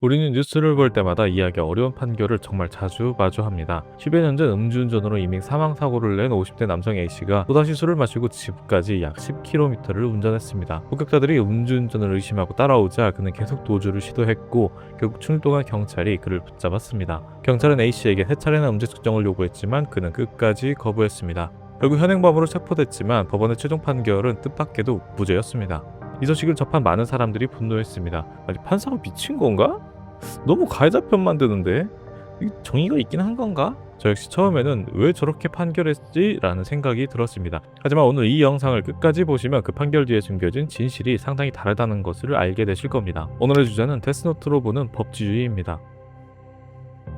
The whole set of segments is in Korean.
우리는 뉴스를 볼 때마다 이해하기 어려운 판결을 정말 자주 마주합니다. 10여 년 전 음주운전으로 이미 사망사고를 낸 50대 남성 A씨가 또다시 술을 마시고 집까지 약 10km를 운전했습니다. 목격자들이 음주운전을 의심하고 따라오자 그는 계속 도주를 시도했고 결국 출동한 경찰이 그를 붙잡았습니다. 경찰은 A씨에게 3차례나 음주 측정을 요구했지만 그는 끝까지 거부했습니다. 결국 현행범으로 체포됐지만 법원의 최종 판결은 뜻밖에도 무죄였습니다. 이 소식을 접한 많은 사람들이 분노했습니다. 아니, 판사가 미친 건가? 너무 가해자 편만 드는데 정의가 있긴 한 건가? 저 역시 처음에는 왜 저렇게 판결했지? 라는 생각이 들었습니다. 하지만 오늘 이 영상을 끝까지 보시면 그 판결 뒤에 숨겨진 진실이 상당히 다르다는 것을 알게 되실 겁니다. 오늘의 주제는 데스노트로 보는 법치주의입니다.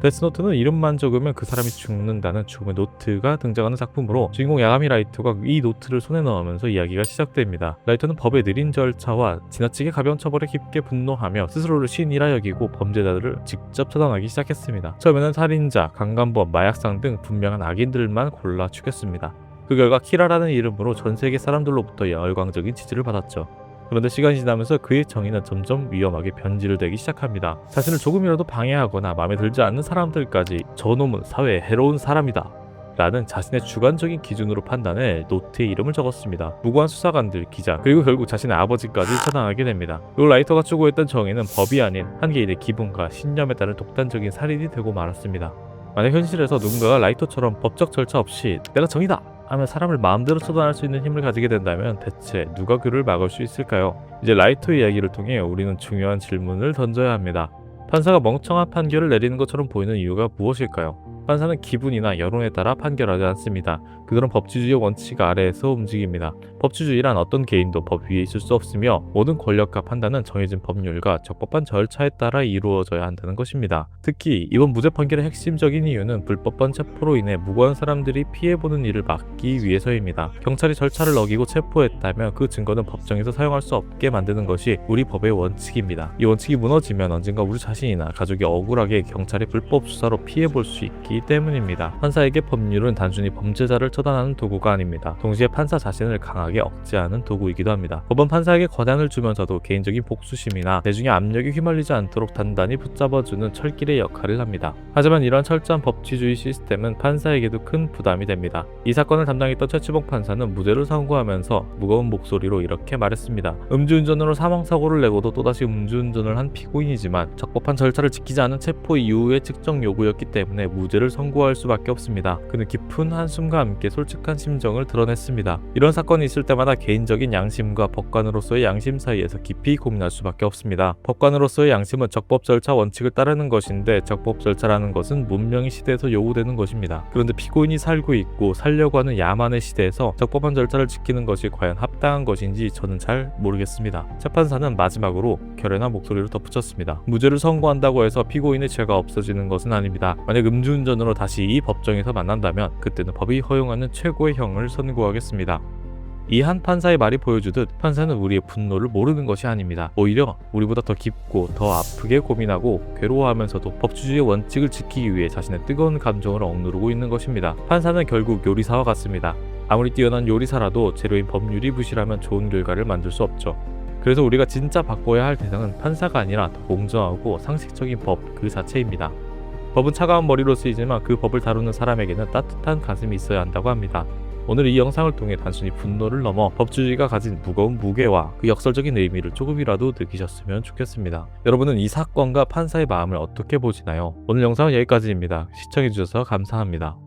데스노트는 이름만 적으면 그 사람이 죽는다는 죽음의 노트가 등장하는 작품으로 주인공 야가미 라이토가 이 노트를 손에 넣으면서 이야기가 시작됩니다. 라이토는 법의 느린 절차와 지나치게 가벼운 처벌에 깊게 분노하며 스스로를 신이라 여기고 범죄자들을 직접 처단하기 시작했습니다. 처음에는 살인자, 강간범, 마약상 등 분명한 악인들만 골라 죽였습니다. 그 결과 키라라는 이름으로 전 세계 사람들로부터 열광적인 지지를 받았죠. 그런데 시간이 지나면서 그의 정의는 점점 위험하게 변질되기 시작합니다. 자신을 조금이라도 방해하거나 마음에 들지 않는 사람들까지 저놈은 사회에 해로운 사람이다 라는 자신의 주관적인 기준으로 판단해 노트에 이름을 적었습니다. 무고한 수사관들, 기자, 그리고 결국 자신의 아버지까지 처단하게 됩니다. 그리고 라이터가 추구했던 정의는 법이 아닌 한 개인의 기분과 신념에 따른 독단적인 살인이 되고 말았습니다. 만약 현실에서 누군가가 라이터처럼 법적 절차 없이 내가 정의다! 하면 사람을 마음대로 처단할 수 있는 힘을 가지게 된다면 대체 누가 그를 막을 수 있을까요? 이제 라이터 이야기를 통해 우리는 중요한 질문을 던져야 합니다. 판사가 멍청한 판결을 내리는 것처럼 보이는 이유가 무엇일까요? 판사는 기분이나 여론에 따라 판결하지 않습니다. 그들은 법치주의의 원칙 아래에서 움직입니다. 법치주의란 어떤 개인도 법 위에 있을 수 없으며 모든 권력과 판단은 정해진 법률과 적법한 절차에 따라 이루어져야 한다는 것입니다. 특히 이번 무죄 판결의 핵심적인 이유는 불법범 체포로 인해 무고한 사람들이 피해보는 일을 막기 위해서입니다. 경찰이 절차를 어기고 체포했다면 그 증거는 법정에서 사용할 수 없게 만드는 것이 우리 법의 원칙입니다. 이 원칙이 무너지면 언젠가 우리 자신이나 가족이 억울하게 경찰의 불법 수사로 피해볼 수 있기 때문입니다. 판사에게 법률은 단순히 범죄자를 처단하는 도구가 아닙니다. 동시에 판사 자신을 강하게 억제하는 도구이기도 합니다. 법원 판사에게 권한을 주면서도 개인적인 복수심이나 대중의 압력에 휘말리지 않도록 단단히 붙잡아주는 철길의 역할을 합니다. 하지만 이러한 철저한 법치주의 시스템은 판사에게도 큰 부담이 됩니다. 이 사건을 담당했던 최치봉 판사는 무죄를 선고하면서 무거운 목소리로 이렇게 말했습니다. 음주운전으로 사망사고를 내고도 또다시 음주운전을 한 피고인이지만 적법한 절차를 지키지 않은 체포 이후의 측정 요구였기 때문에 무죄를 선고할 수밖에 없습니다. 그는 깊은 한숨과 함께 솔직한 심정을 드러냈습니다. 이런 사건이 있을 때마다 개인적인 양심과 법관으로서의 양심 사이에서 깊이 고민할 수밖에 없습니다. 법관으로서의 양심은 적법 절차 원칙을 따르는 것인데 적법 절차라는 것은 문명의 시대에서 요구되는 것입니다. 그런데 피고인이 살고 있고 살려고 하는 야만의 시대에서 적법한 절차를 지키는 것이 과연 합당한 것인지 저는 잘 모르겠습니다. 재판사는 마지막으로 결연한 목소리로 덧붙였습니다. 무죄를 선고한다고 해서 피고인의 죄가 없어지는 것은 아닙니다. 만약 음주운전으로 다시 이 법정에서 만난다면 그때는 법이 허용하는 최고의 형을 선고하겠습니다. 이 한 판사의 말이 보여주듯 판사는 우리의 분노를 모르는 것이 아닙니다. 오히려 우리보다 더 깊고 더 아프게 고민하고 괴로워하면서도 법치주의의 원칙을 지키기 위해 자신의 뜨거운 감정을 억누르고 있는 것입니다. 판사는 결국 요리사와 같습니다. 아무리 뛰어난 요리사라도 재료인 법률이 부실하면 좋은 결과를 만들 수 없죠. 그래서 우리가 진짜 바꿔야 할 대상은 판사가 아니라 더 공정하고 상식적인 법 그 자체입니다. 법은 차가운 머리로 쓰이지만 그 법을 다루는 사람에게는 따뜻한 가슴이 있어야 한다고 합니다. 오늘 이 영상을 통해 단순히 분노를 넘어 법치주의가 가진 무거운 무게와 그 역설적인 의미를 조금이라도 느끼셨으면 좋겠습니다. 여러분은 이 사건과 판사의 마음을 어떻게 보시나요? 오늘 영상은 여기까지입니다. 시청해주셔서 감사합니다.